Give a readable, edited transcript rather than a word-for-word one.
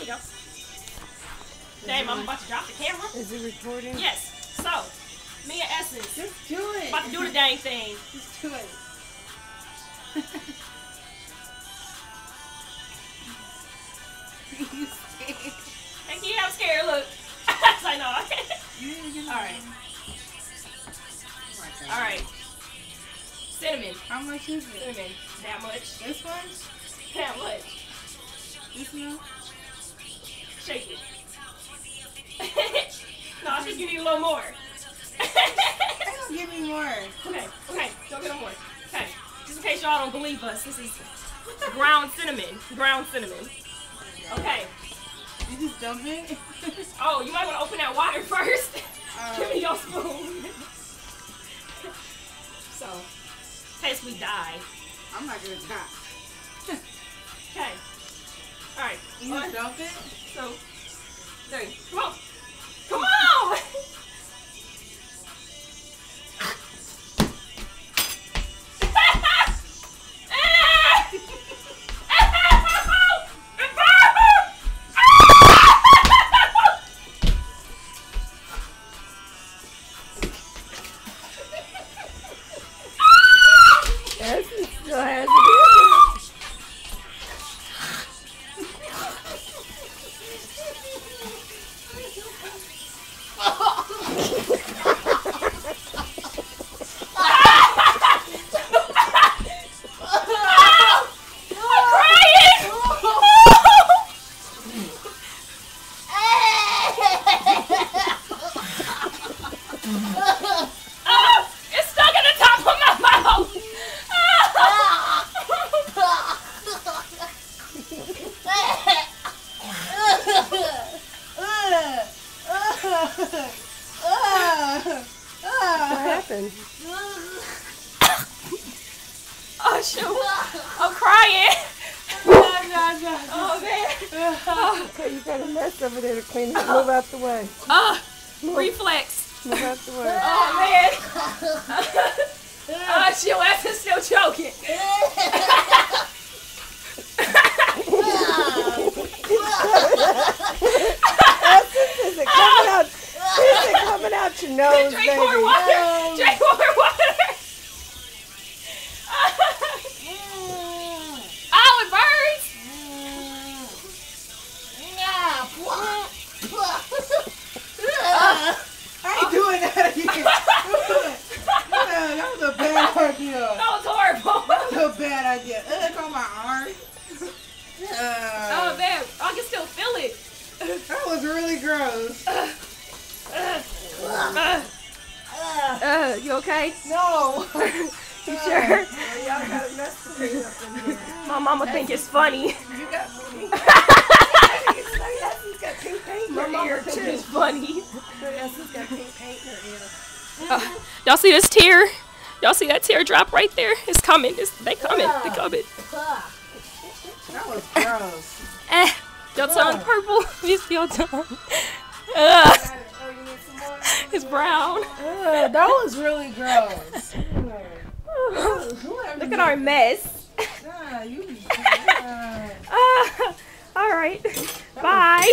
you go. Damn, I'm about to drop the camera. Is it recording? Yes. So, Mia Essence. Just do it. About to do the dang thing. Just do it. You scared? Hey, kid, I'm scared. Look. I know. Alright. Alright. Cinnamon. How much is it? Cinnamon. That much. This one? That much. This one? Shake it. No, I think you need a little more. They don't give me more. Okay, go get them more. Okay, just in case y'all don't believe us, this is ground cinnamon. Ground cinnamon. Okay. You just dump it? Oh, you might want to open that water first. Give me your spoon. So, in case we die. I'm not gonna die. Okay. Alright. You just dump it? So, there. Come on. Come on! Essence still has it It's stuck in the top of my mouth! What happened? Oh shoot! I'm crying! Oh man! Okay, you got a mess over there to clean it. Move out the way. Reflex! Move out the way. Oh man! Your ass is still choking! Is it coming out? Is it coming out your nose, Drink baby? more water! Drink more water! Oh, it burns! I ain't doing that again. That was a bad idea. That was horrible! That was a bad idea. It's on my arm. Oh man, I can still feel it. That was really gross. You okay? No. You sure? Y'all got a mess to clean up in here. My mama think it's funny. You got me. Essence got pink paint in My her mama ear, think too. it's funny. Essence got pink paint in her ear. Y'all see this tear? Y'all see that tear drop right there? It's coming. They coming. They coming. That was gross. Your tongue purple. It's your tongue. Oh, you need some more? It's brown. That was really gross. Look at our mess. Nah, you. All right. Bye.